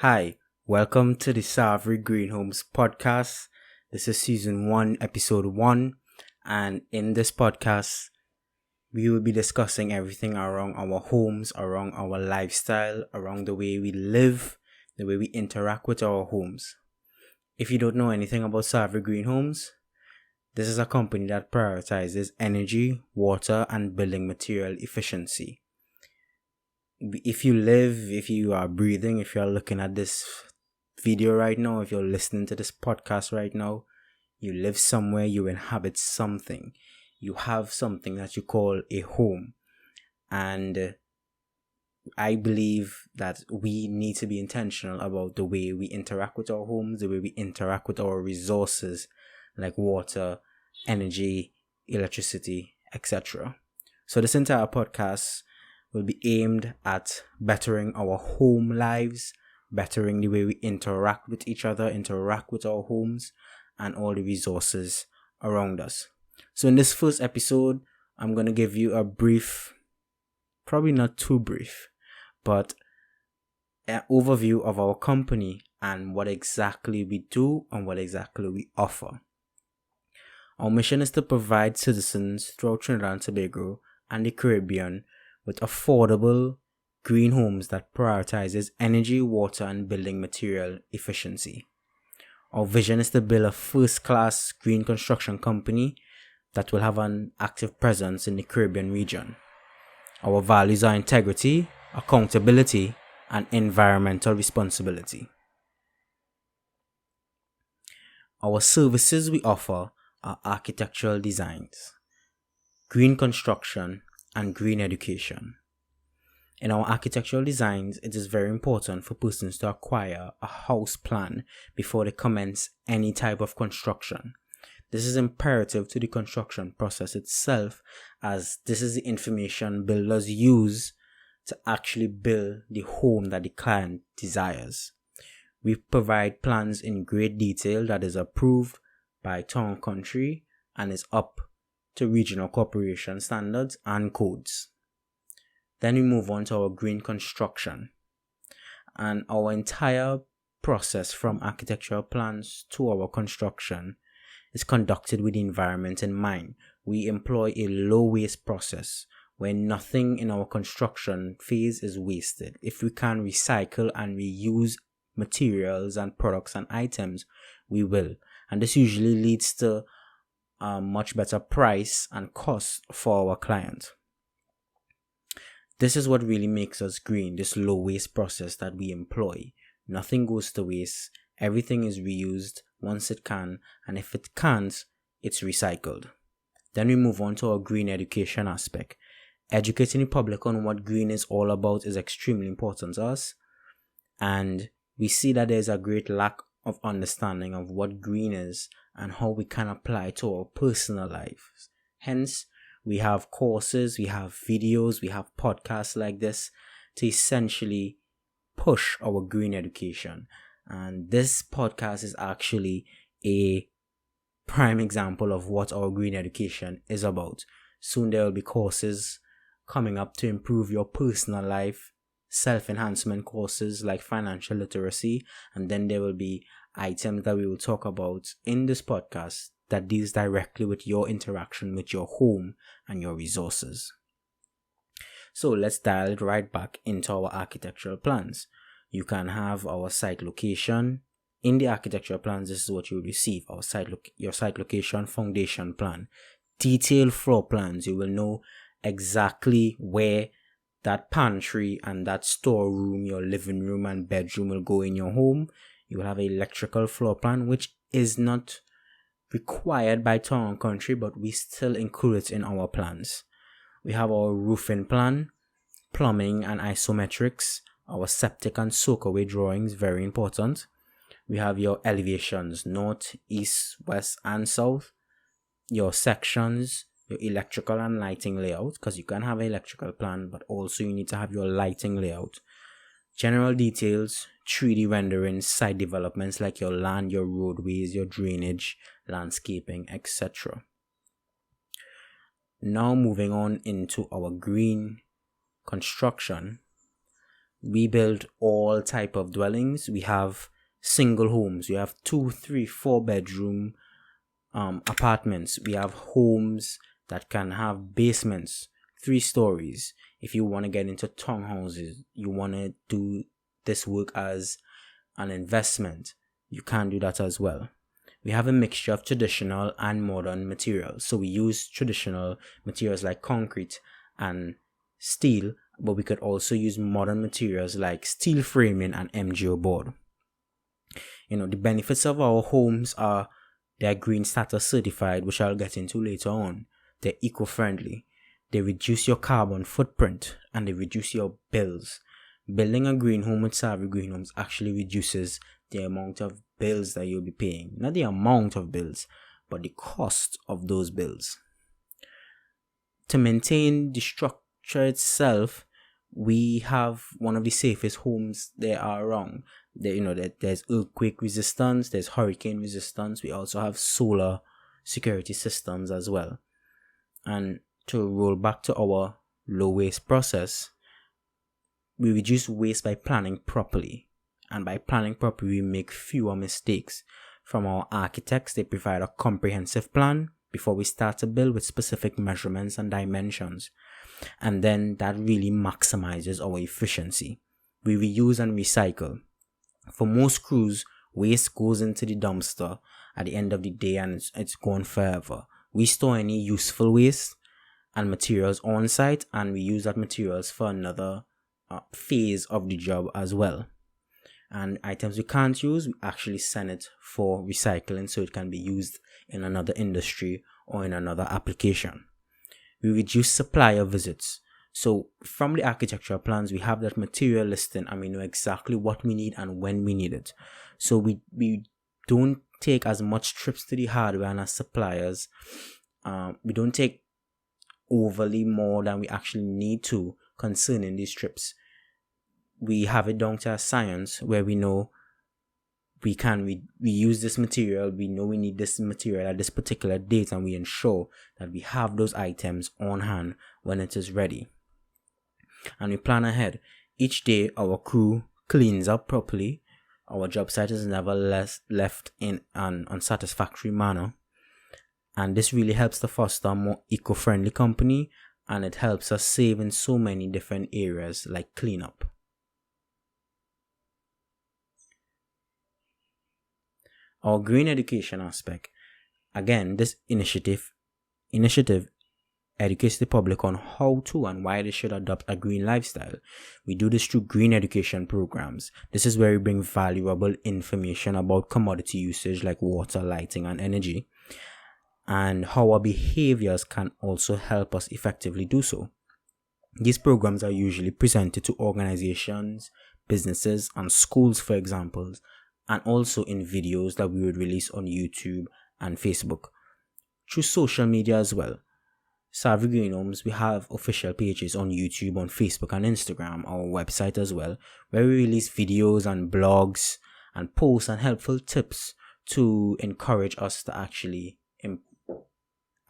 Hi, welcome to the Savory Green Homes Podcast. This is season 1, episode 1, and in this podcast, we will be discussing everything around our homes, around our lifestyle, around the way we live, the way we interact with our homes. If you don't know anything about Savory Green Homes, this is a company that prioritizes energy, water, and building material efficiency. If you are breathing, if you are looking at this video right now, if you're listening to this podcast right now, you live somewhere, you inhabit something, you have something that you call a home. And I believe that we need to be intentional about the way we interact with our homes, the way we interact with our resources like water, energy, electricity, etc. So this entire podcast will be aimed at bettering our home lives, bettering the way we interact with each other, interact with our homes, and all the resources around us. So in this first episode, I'm going to give you a brief, probably not too brief, but an overview of our company and what exactly we do and what exactly we offer. Our mission is to provide citizens throughout Trinidad and Tobago and the Caribbean with affordable green homes that prioritizes energy, water, and building material efficiency. Our vision is to build a first-class green construction company that will have an active presence in the Caribbean region. Our values are integrity, accountability, and environmental responsibility. Our services we offer are architectural designs, green construction, and green education. In our architectural designs, it is very important for persons to acquire a house plan before they commence any type of construction. This is imperative to the construction process itself, as this is the information builders use to actually build the home that the client desires. We provide plans in great detail that is approved by Town and Country and is up to regional corporation standards and codes. Then we move on to our green construction. And our entire process from architectural plans to our construction is conducted with the environment in mind. We employ a low waste process where nothing in our construction phase is wasted. If we can recycle and reuse materials and products and items, we will. And this usually leads to a much better price and cost for our client. This is what really makes us green, this low waste process that we employ. Nothing goes to waste, everything is reused once it can, and if it can't, it's recycled. Then we move on to our green education aspect. Educating the public on what green is all about is extremely important to us, and we see that there's a great lack of understanding of what green is and how we can apply to our personal lives. Hence, we have courses, we have videos, we have podcasts like this to essentially push our green education. And this podcast is actually a prime example of what our green education is about. Soon there will be courses coming up to improve your personal life, self-enhancement courses like financial literacy, and then there will be items that we will talk about in this podcast that deals directly with your interaction with your home and your resources. So let's dial it right back into our architectural plans. You can have our site location. In the architectural plans, this is what you will receive: your site location foundation plan, detailed floor plans. You will know exactly where that pantry and that storeroom, your living room and bedroom will go in your home. You will have an electrical floor plan, which is not required by Town and Country, but we still include it in our plans. We have our roofing plan, plumbing and isometrics, our septic and soakaway drawings, very important. We have your elevations, north, east, west, and south. Your sections, your electrical and lighting layout, because you can have an electrical plan, but also you need to have your lighting layout. General details, 3D renderings, site developments like your land, your roadways, your drainage, landscaping, etc. Now moving on into our green construction. We build all type of dwellings. We have single homes. We have 2, 3, 4 bedroom apartments. We have homes that can have basements, 3 stories. If you want to get into townhouses, you want to do this work as an investment, you can do that as well. We have a mixture of traditional and modern materials. So we use traditional materials like concrete and steel, but we could also use modern materials like steel framing and MGO board. The benefits of our homes are they're green status certified, which I'll get into later on. They're eco-friendly. They reduce your carbon footprint and they reduce your bills. Building a green home with Savvy Green Homes actually reduces the amount of bills that you'll be paying. Not the amount of bills, but the cost of those bills. To maintain the structure itself, we have one of the safest homes there are around. There's earthquake resistance, there's hurricane resistance. We also have solar security systems as well. And to roll back to our low waste process, we reduce waste by planning properly. And by planning properly, we make fewer mistakes. From our architects, they provide a comprehensive plan before we start to build with specific measurements and dimensions. And then that really maximizes our efficiency. We reuse and recycle. For most crews, waste goes into the dumpster at the end of the day and it's gone forever. We store any useful waste and materials on site, and we use that materials for another phase of the job as well. And items we can't use, we actually send it for recycling so it can be used in another industry or in another application. We reduce supplier visits. So from the architectural plans, we have that material listing and we know exactly what we need and when we need it. So we don't take as much trips to the hardware and as suppliers. We don't take overly more than we actually need to concerning these trips. We have it down to a science where we know we use this material, we know we need this material at this particular date, and we ensure that we have those items on hand when it is ready. And we plan ahead. Each day our crew cleans up properly. Our job site is never left in an unsatisfactory manner. And this really helps to foster a more eco-friendly company, and it helps us save in so many different areas like cleanup. Our green education aspect. Again, this initiative educates the public on how to and why they should adopt a green lifestyle. We do this through green education programs. This is where we bring valuable information about commodity usage like water, lighting, and energy, and how our behaviors can also help us effectively do so. These programs are usually presented to organizations, businesses, and schools, for example, and also in videos that we would release on YouTube and Facebook. Through social media as well. Savvy Green Homes, we have official pages on YouTube, on Facebook and Instagram, our website as well, where we release videos and blogs and posts and helpful tips to encourage us to actually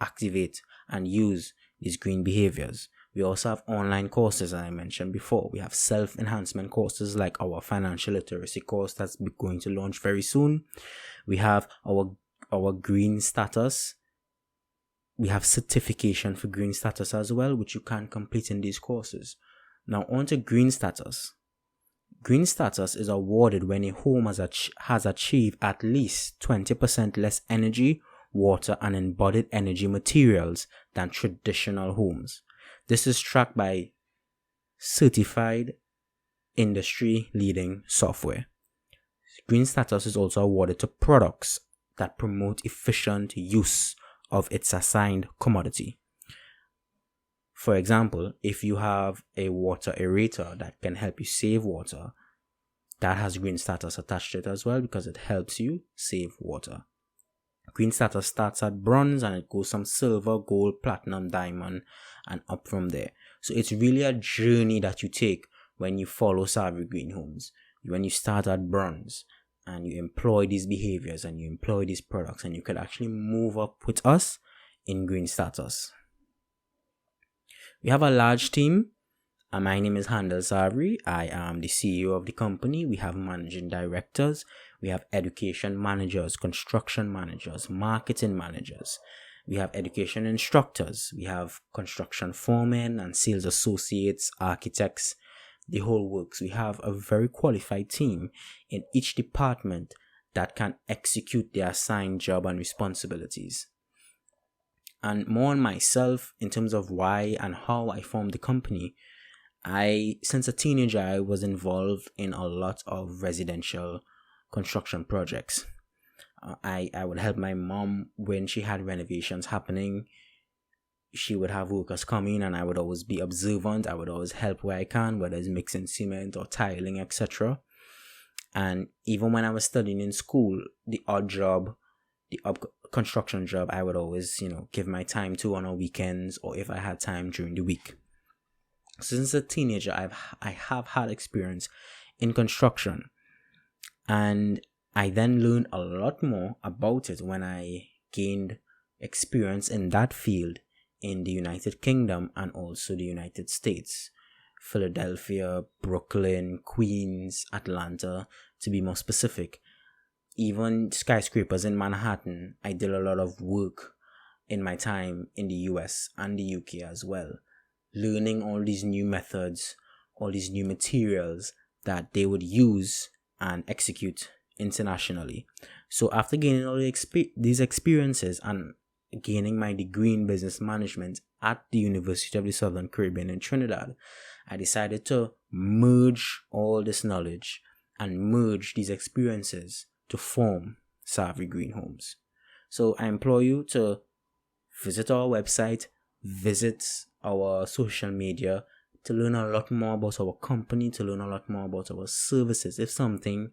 activate and use these green behaviors. We also have online courses, as I mentioned before. We have self-enhancement courses like our financial literacy course that's going to launch very soon. We have our green status. We have certification for green status as well, which you can complete in these courses. Now on to green status. Green status is awarded when a home has achieved at least 20% less energy, water, and embodied energy materials than traditional homes. This is tracked by certified industry-leading software. Green status is also awarded to products that promote efficient use of its assigned commodity. For example, if you have a water aerator that can help you save water, that has green status attached to it as well because it helps you save water. Green status starts at bronze and it goes from silver, gold, platinum, diamond, and up from there. So it's really a journey that you take when you follow Savvy Green Homes. When you start at bronze and you employ these behaviors and you employ these products, and you can actually move up with us in green status. We have a large team My name is Handel Savri. I am the CEO of the company. We have managing directors, we have education managers, construction managers, marketing managers. We have education instructors. We have construction foremen and sales associates, architects, the whole works. We have a very qualified team in each department that can execute their assigned job and responsibilities. And more on myself in terms of why and how I formed the company. Since a teenager, I was involved in a lot of residential construction projects. I would help my mom when she had renovations happening. She would have workers come in and I would always be observant. I would always help where I can, whether it's mixing cement or tiling, etc. And even when I was studying in school, the construction job, I would always, give my time to on our weekends or if I had time during the week. Since a teenager, I have had experience in construction, and I then learned a lot more about it when I gained experience in that field in the United Kingdom and also the United States. Philadelphia, Brooklyn, Queens, Atlanta, to be more specific. Even skyscrapers in Manhattan, I did a lot of work in my time in the US and the UK as well. Learning all these new methods, all these new materials that they would use and execute internationally. So after gaining all these experiences and gaining my degree in business management at the University of the Southern Caribbean in Trinidad, I decided to merge all this knowledge and merge these experiences to form Savri Green Homes. So I implore you to visit our website, visit our social media to learn a lot more about our company, to learn a lot more about our services. If something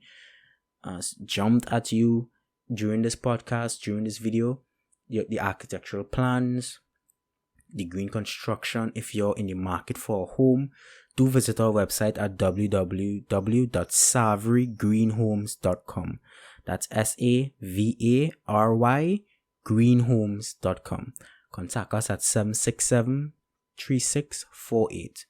jumped at you during this podcast, during this video, the architectural plans, the green construction, if you're in the market for a home, do visit our website at www.savrygreenhomes.com. That's SAVARY greenhomes.com. Contact us at 767-3648.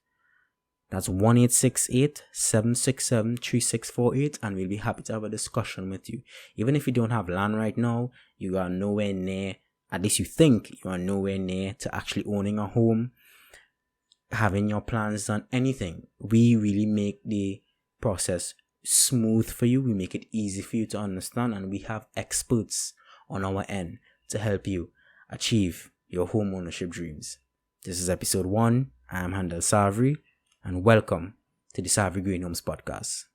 That's 1868-767-3648, and we'll be happy to have a discussion with you. Even if you don't have land right now, you are nowhere near, at least you think you are nowhere near to actually owning a home, having your plans done, anything. We really make the process smooth for you. We make it easy for you to understand, and we have experts on our end to help you achieve your home ownership dreams. This is episode 1. I am Handel Savri, and welcome to the Savri Green Homes Podcast.